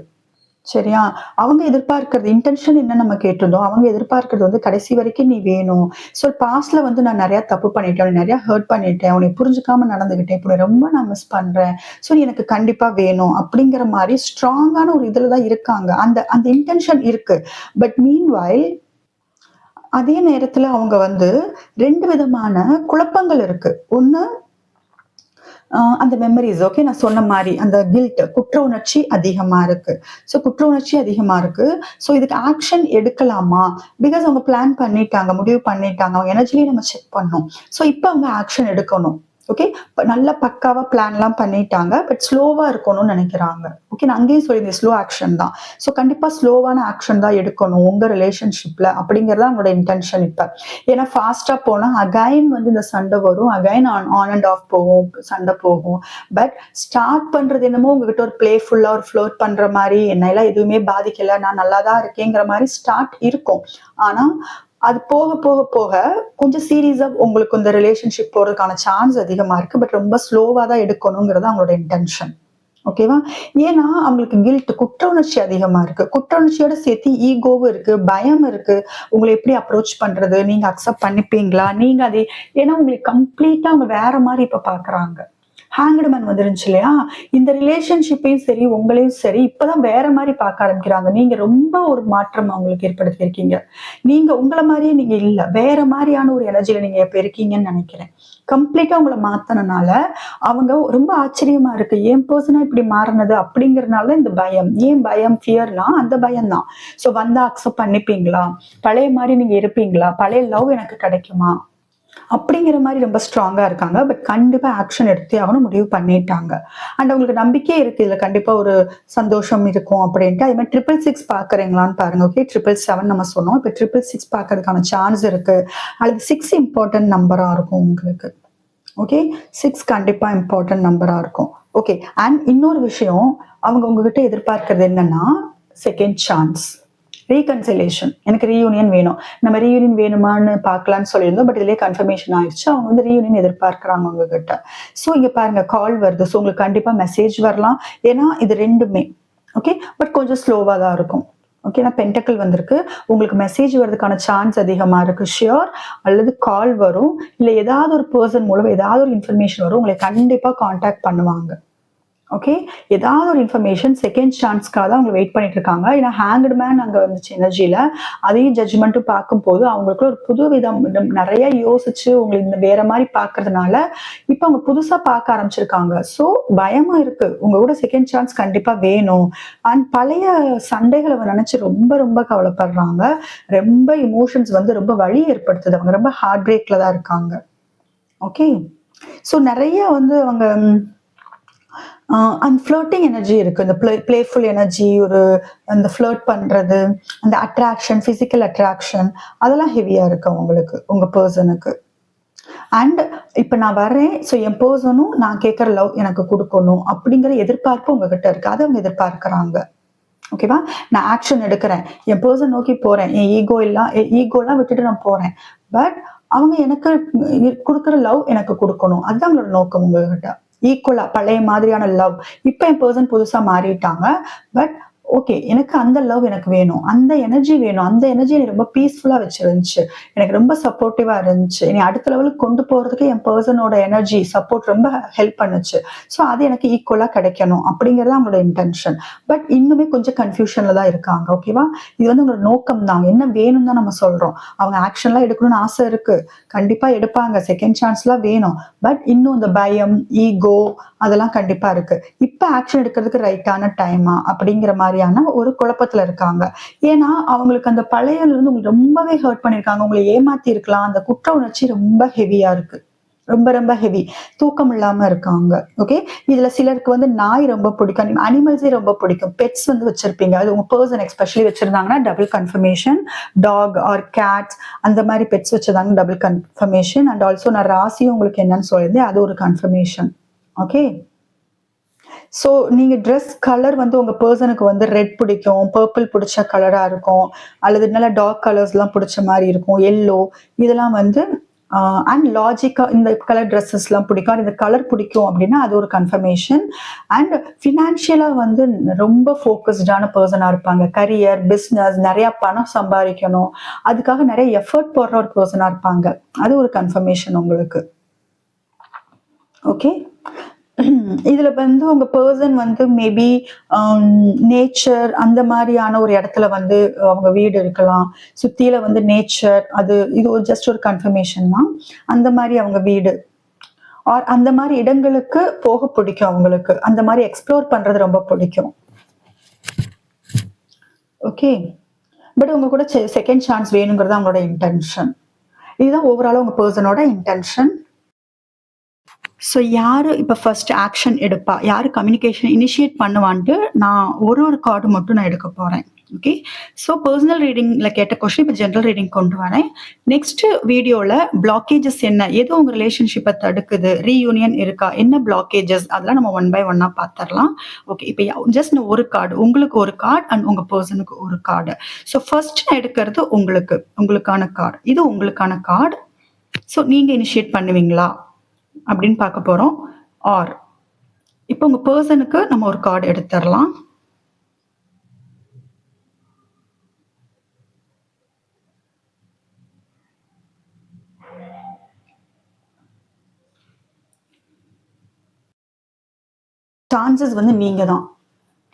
சரியா? அவங்க எதிர்பார்க்கறது இன்டென்ஷன் என்ன நம்ம கேட்டிருந்தோம். அவங்க எதிர்பார்க்கறது வந்து கடைசி வரைக்கும் நீ வேணும். ஸோ பாஸ்ட்ல வந்து நான் நிறைய தப்பு பண்ணிட்டேன், நிறைய ஹர்ட் பண்ணிட்டேன், உன்னை புரிஞ்சுக்காம நடந்துகிட்டேன், இப்போ ரொம்ப நான் மிஸ் பண்றேன், ஸோ நீ எனக்கு கண்டிப்பா வேணும் அப்படிங்கிற மாதிரி ஸ்ட்ராங்கான ஒரு இதுல தான் இருக்காங்க. அந்த அந்த இன்டென்ஷன் இருக்கு. பட் மீன்வைல் அதே நேரத்துல அவங்க வந்து 2 விதமான குழப்பங்கள் இருக்கு. ஒண்ணு அந்த மெமரிஸ், ஓகே, நான் சொன்ன மாதிரி அந்த கில்ட், குற்ற உணர்ச்சி அதிகமா இருக்கு. ஸோ குற்ற உணர்ச்சி அதிகமா இருக்கு. ஸோ இதுக்கு ஆக்ஷன் எடுக்கலாமா? பிகாஸ் அவங்க பிளான் பண்ணிட்டாங்க, முடிவு பண்ணிட்டாங்க. அவங்க எனர்ஜிலேயே நம்ம செக் பண்ணோம். ஸோ இப்போ அவங்க ஆக்ஷன் எடுக்கணும். ஓகே. நல்ல பக்காவா பிளான்லாம் பண்ணிட்டாங்க. பட் ஸ்லோவா இருக்கணும்னு நினைக்கிறாங்க. ஓகே, நான் அங்கேயும் சொல்லியிருந்தேன் ஸ்லோ ஆக்ஷன் தான். ஸோ கண்டிப்பா ஸ்லோவான ஆக்ஷன் தான் எடுக்கணும் உங்க ரிலேஷன்ஷிப்ல, அப்படிங்கறத அவங்களோட இன்டென்ஷன். இப்ப ஏன்னா ஃபாஸ்டா போனா அகைன் வந்து இந்த சண்டை வரும், அகைன் ஆன் அண்ட் ஆஃப் போகும், சண்டை போகும். பட் ஸ்டார்ட் பண்றது என்னமோ உங்ககிட்ட ஒரு பிளேஃபுல்லா ஒரு ஃப்ளோட் பண்ற மாதிரி, என்னெல்லாம் எதுவுமே பாதிக்கல, நான் நல்லா தான் இருக்கேங்கிற மாதிரி ஸ்டார்ட் இருக்கும். ஆனா அது போக போக போக கொஞ்சம் சீரியஸா உங்களுக்கு இந்த ரிலேஷன்ஷிப் போறதுக்கான சான்ஸ் அதிகமா இருக்கு. பட் ரொம்ப ஸ்லோவா தான் எடுக்கணுங்கிறது அவங்களோட இன்டென்ஷன், ஓகேவா? ஏன்னா அவங்களுக்கு கில்ட், குற்ற உணர்ச்சி அதிகமா இருக்கு. குற்ற உணர்ச்சியோட சேர்த்து ஈகோவும் இருக்கு, பயம் இருக்கு. உங்களை எப்படி அப்ரோச் பண்றது, நீங்க அக்செப்ட் பண்ணிப்பீங்களா, நீங்க அதே, ஏன்னா உங்களுக்கு கம்ப்ளீட்டா அவங்க வேற மாதிரி இப்ப பாக்குறாங்க. ஹேங்க்டு மேன் வந்துருந்துச்சு இல்லையா? இந்த ரிலேஷன்ஷிப்பையும் சரி உங்களையும் சரி இப்பதான் வேற மாதிரி பார்க்க ஆரம்பிக்கிறாங்க. நீங்க ரொம்ப ஒரு மாற்றம் அவங்களுக்கு ஏற்படுத்தி இருக்கீங்க. நீங்க உங்களை மாதிரியே நீங்க இல்ல, வேற மாதிரியான ஒரு எனர்ஜியில நீங்க இப்ப இருக்கீங்கன்னு நினைக்கிறேன். கம்ப்ளீட்டா உங்களை மாத்தனனால அவங்க ரொம்ப ஆச்சரியமா இருக்கு, ஏன் பர்சனா இப்படி மாறினது அப்படிங்கறதுனால இந்த பயம். ஏன் பயம், ஃபியர்னா அந்த பயம் தான். ஸோ வந்தா அக்செப்ட் பண்ணிப்பீங்களா, பழைய மாதிரி நீங்க இருப்பீங்களா, பழைய லவ் எனக்கு கிடைக்குமா அப்படிங்கிற மாதிரி ரொம்ப ஸ்ட்ராங்கா இருக்காங்க. பட் கண்டிப்பா ஆக்ஷன் எடுத்தே ஆகணும், முடிவு பண்ணிட்டாங்க. அண்ட் அவங்களுக்கு நம்பிக்கை இருக்கு, இதுல கண்டிப்பா ஒரு சந்தோஷம் இருக்கும் அப்படின்ட்டு. அதே மாதிரி 666 பாக்குறீங்களான்னு பாருங்க. ஓகே, 777 நம்ம சொன்னோம். இப்ப 666 பாக்குறதுக்கான சான்ஸ் இருக்கு. அல்லது 6 இம்பார்ட்டன்ட் நம்பரா இருக்கும் உங்களுக்கு. ஓகே, 6 கண்டிப்பா இம்பார்ட்டன்ட் நம்பரா இருக்கும். ஓகே. அண்ட் இன்னொரு விஷயம், அவங்க உங்ககிட்ட எதிர்பார்க்கறது என்னன்னா செகண்ட் சான்ஸ், ரீகன்சிலேஷன். எனக்கு ரீயூனியன் வேணும். நம்ம ரீயூனியன் வேணுமான்னு பார்க்கலான்னு சொல்லியிருந்தோம். பட் இதுலேயே கன்ஃபர்மேஷன் ஆயிடுச்சு. அவங்க வந்து ரீயூனியன் எதிர்பார்க்குறாங்க உங்ககிட்ட. ஸோ இங்க பாருங்க, கால் வருது. ஸோ உங்களுக்கு கண்டிப்பா மெசேஜ் வரலாம். ஏன்னா இது ரெண்டுமே ஓகே, பட் கொஞ்சம் ஸ்லோவா தான் இருக்கும். ஓகே, நான் பென்டக்கிள் வந்திருக்கு. உங்களுக்கு மெசேஜ் வர்றதுக்கான சான்ஸ் அதிகமா இருக்கு, ஷியோர். அல்லது கால் வரும், இல்லை ஏதாவது ஒரு பர்சன் மூலம் ஏதாவது ஒரு இன்ஃபர்மேஷன் வரும், உங்களை கண்டிப்பா கான்டாக்ட் பண்ணுவாங்க. ஓகே. ஏதாவது ஒரு இன்ஃபர்மேஷன் செகண்ட் சான்ஸ்க்காக தான் அவங்க வெயிட் பண்ணிட்டு இருக்காங்க. ஏன்னா ஹேங்க்டு மேன் அங்க வந்துச்சு எனர்ஜில. அதையும் ஜட்ஜ்மெண்ட்டும் பார்க்கும்போது அவங்களுக்குள்ள ஒரு புது விதம் நிறைய யோசிச்சு உங்களை இந்த வேற மாதிரி பார்க்கறதுனால இப்ப அவங்க புதுசா பார்க்க ஆரம்பிச்சிருக்காங்க. ஸோ பயமா இருக்கு. உங்க கூட செகண்ட் சான்ஸ் கண்டிப்பா வேணும். அண்ட் பழைய சண்டைகளை நினைச்சு ரொம்ப ரொம்ப கவலைப்படுறாங்க. ரொம்ப இமோஷன்ஸ் வந்து ரொம்ப வலி ஏற்படுத்துது. அவங்க ரொம்ப ஹார்ட் பிரேக்ல தான் இருக்காங்க. ஓகே. ஸோ நிறைய வந்து அவங்க அண்ட் ஃப்ளர்ட்டிங் எனர்ஜி இருக்கு. இந்த பிளேஃபுல் எனர்ஜி, ஒரு அந்த ஃப்ளர்ட் பண்றது, அந்த அட்ராக்ஷன், பிசிக்கல் அட்ராக்ஷன் அதெல்லாம் ஹெவியா இருக்கு உங்களுக்கு, உங்க பர்சனுக்கு. அண்ட் இப்ப நான் வரேன், ஸோ என் பர்சனும் நான் கேட்கற லவ் எனக்கு கொடுக்கணும் அப்படிங்கிற எதிர்பார்ப்பு உங்ககிட்ட இருக்கு. அதை அவங்க எதிர்பார்க்கிறாங்க. ஓகேவா? நான் ஆக்ஷன் எடுக்கிறேன், என் பர்சன் நோக்கி போறேன், என் ஈகோலாம் விட்டுட்டு நான் போறேன். பட் அவங்க எனக்கு கொடுக்குற லவ் எனக்கு கொடுக்கணும். அதுதான் அவங்களோட நோக்கம் உங்ககிட்ட. ஈக்குவலா பழைய மாதிரியான லவ். இப்ப என் பர்சன் புதுசா மாறிட்டாங்க. பட் ஓகே, எனக்கு அந்த லவ் எனக்கு வேணும், அந்த எனர்ஜி வேணும். அந்த எனர்ஜி எனக்கு ரொம்ப பீஸ்ஃபுல்லா வச்சிருந்துச்சு, எனக்கு ரொம்ப சப்போர்ட்டிவா இருந்துச்சு. என்னை அடுத்த லெவலுக்கு கொண்டு போறதுக்கு என் பர்சனோட எனர்ஜி சப்போர்ட் ரொம்ப ஹெல்ப் பண்ணுச்சு. ஸோ அது எனக்கு ஈக்குவலா கிடைக்கணும் அப்படிங்கறது அவங்களோட இன்டென்ஷன். பட் இன்னுமே கொஞ்சம் கன்ஃபியூஷன்ல தான் இருக்காங்க. ஓகேவா? இது வந்து உங்களோட நோக்கம் தான். என்ன வேணும் தான் நம்ம சொல்றோம். அவங்க ஆக்ஷன்லாம் எடுக்கணும்னு ஆசை இருக்கு, கண்டிப்பா எடுப்பாங்க. செகண்ட் சான்ஸ்லாம் வேணும். பட் இன்னும் இந்த பயம், ஈகோ அதெல்லாம் கண்டிப்பா இருக்கு. இப்ப ஆக்ஷன் எடுக்கிறதுக்கு ரைட்டான டைமா அப்படிங்கிற மாதிரியான ஒரு குழப்பத்துல இருக்காங்க. ஏன்னா அவங்களுக்கு அந்த பழையல இருந்து உங்களுக்கு ரொம்பவே ஹர்ட் பண்ணிருக்காங்க. உங்களை ஏமாத்தி இருக்கலாம். அந்த குற்ற உணர்ச்சி ரொம்ப ஹெவியா இருக்கு. ரொம்ப ரொம்ப ஹெவி. தூக்கம் இல்லாம இருக்காங்க. ஓகே. இதுல சிலருக்கு வந்து நாய் ரொம்ப பிடிக்கும், அனிமல்ஸே ரொம்ப பிடிக்கும். பெட்ஸ் வந்து வச்சிருப்பீங்க. அது உங்க பர்சன் எஸ்பெஷலி வச்சிருந்தாங்கன்னா double confirmation. Dog or cats அந்த மாதிரி பெட்ஸ் வச்சிருந்தாங்க டபுள் கன்ஃபர்மேஷன். அண்ட் ஆல்சோ நான் ராசியும் உங்களுக்கு என்னன்னு சொல்லியிருந்தேன், அது ஒரு கன்ஃபர்மேஷன். ஓகே. ஸோ நீங்க ட்ரெஸ் கலர் வந்து உங்க பர்சனுக்கு வந்து ரெட் பிடிக்கும், பர்பிள் பிடிச்ச கலரா இருக்கும், அல்லது நல்ல டார்க் கலர்ஸ் எல்லாம் பிடிச்ச மாதிரி இருக்கும், எல்லோ இதெல்லாம் வந்து அண்ட் லாஜிக்கா இந்த கலர் ட்ரெஸ்ஸஸ் எல்லாம் பிடிக்கும், இந்த கலர் பிடிக்கும் அப்படின்னா அது ஒரு கன்ஃபர்மேஷன். அண்ட் ஃபினான்ஷியலா வந்து ரொம்ப ஃபோக்கஸ்டான பர்சனா இருப்பாங்க. கரியர், பிஸ்னஸ், நிறைய பணம் சம்பாதிக்கணும், அதுக்காக நிறைய எஃபர்ட் போடுற ஒரு பர்சனா இருப்பாங்க. அது ஒரு கன்ஃபர்மேஷன் உங்களுக்கு. ஓகே. இதுல வந்து உங்க பர்சன் வந்து மேபி நேச்சர் அந்த மாதிரியான ஒரு இடத்துல வந்து அவங்க வீடு இருக்கலாம். சுத்தியில வந்து நேச்சர், அது இது ஒரு ஜஸ்ட் ஒரு கன்ஃபர்மேஷன் தான். அந்த மாதிரி அவங்க வீடு ஆர் அந்த மாதிரி இடங்களுக்கு போக பிடிக்கும் அவங்களுக்கு. அந்த மாதிரி எக்ஸ்ப்ளோர் பண்றது ரொம்ப பிடிக்கும். ஓகே. பட் உங்க கூட செகண்ட் சான்ஸ் வேணுங்கிறது அவங்களோட இன்டென்ஷன். இதுதான் ஓவராலா உங்க பர்சனோட இன்டென்ஷன். ஸோ யாரு இப்போ ஃபர்ஸ்ட் ஆக்ஷன் எடுப்பா, யாரு கம்யூனிகேஷன் இனிஷியேட் பண்ணுவான்ட்டு நான் ஒரு கார்டு மட்டும் நான் எடுக்க போறேன். ஓகே. ஸோ பர்சனல் ரீடிங்ல கேட்ட கொஸ்டின் இப்போ ஜென்ரல் ரீடிங் கொண்டு வரேன். நெக்ஸ்ட் வீடியோல பிளாக்கேஜஸ் என்ன, எது உங்க ரிலேஷன்ஷிப்பை தடுக்குது, ரீயூனியன் இருக்கா, என்ன பிளாக்கேஜஸ், அதெல்லாம் நம்ம ஒன் பை ஒன்னா பார்த்துடலாம். ஓகே. இப்போ ஜஸ்ட் ஒரு கார்டு, உங்களுக்கு ஒரு கார்டு அண்ட் உங்க பர்சனுக்கு ஒரு கார்டு. ஸோ ஃபர்ஸ்ட் நான் எடுக்கிறது உங்களுக்கான கார்டு. இது உங்களுக்கான கார்டு. ஸோ நீங்க இனிஷியேட் பண்ணுவீங்களா அப்படின்னு பார்க்க போறோம். ஆர் இப்போ உங்க பர்சனுக்கு நம்ம ஒரு கார்டு எடுத்துடலாம். சான்சஸ் வந்து நீங்க தான்.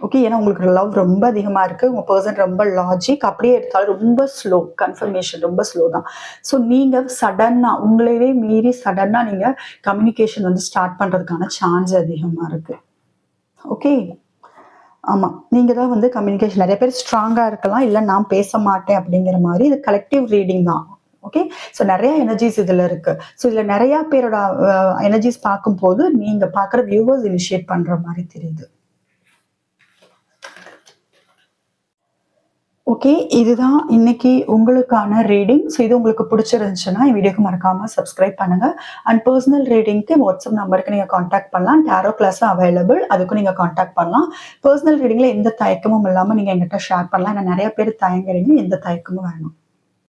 ஓகே. ஏன்னா உங்களுக்கு லவ் ரொம்ப அதிகமா இருக்கு, உங்க பர்சன் ரொம்ப லாஜிக், அப்படியே எடுத்தாலும் ரொம்ப ஸ்லோ, கன்ஃபர்மேஷன் ரொம்ப ஸ்லோ தான். ஸோ நீங்க சடனா உங்களையே மீறி சடனா நீங்க கம்யூனிகேஷன் வந்து ஸ்டார்ட் பண்றதுக்கான சான்ஸ் அதிகமா இருக்கு. ஓகே. ஆமா, நீங்க தான் வந்து கம்யூனிகேஷன். நிறைய பேர் ஸ்ட்ராங்கா இருக்கலாம், இல்ல நான் பேச மாட்டேன் அப்படிங்கிற மாதிரி. இது கலெக்டிவ் ரீடிங் தான். ஓகே. ஸோ நிறைய எனர்ஜிஸ் இதுல இருக்கு. ஸோ இதுல நிறைய பேரோட எனர்ஜிஸ் பார்க்கும்போது நீங்க பாக்குற வியூவர்ஸ் இனிஷியேட் பண்ற மாதிரி தெரியுது. ஓகே. இதுதான் இன்னைக்கு உங்களுக்கான ரீடிங். ஸோ இது உங்களுக்கு பிடிச்சிருந்துச்சுன்னா என் வீடியோக்கு மறக்காம சப்ஸ்கிரைப் பண்ணுங்க. அண்ட் பர்சனல் ரீடிங்க்கு வாட்ஸ்அப் நம்பருக்கு நீங்க காண்டாக்ட் பண்ணலாம். டேரோ கிளாஸும் அவைலபிள், அதுக்கும் நீங்க காண்டாக்ட் பண்ணலாம். பர்சனல் ரீடிங்ல எந்த தயக்கமும் இல்லாம நீங்க எங்கிட்ட ஷேர் பண்ணலாம். ஏன்னா நிறைய பேர் தயங்குறீங்க, எந்த தயக்கமும் வேணும்.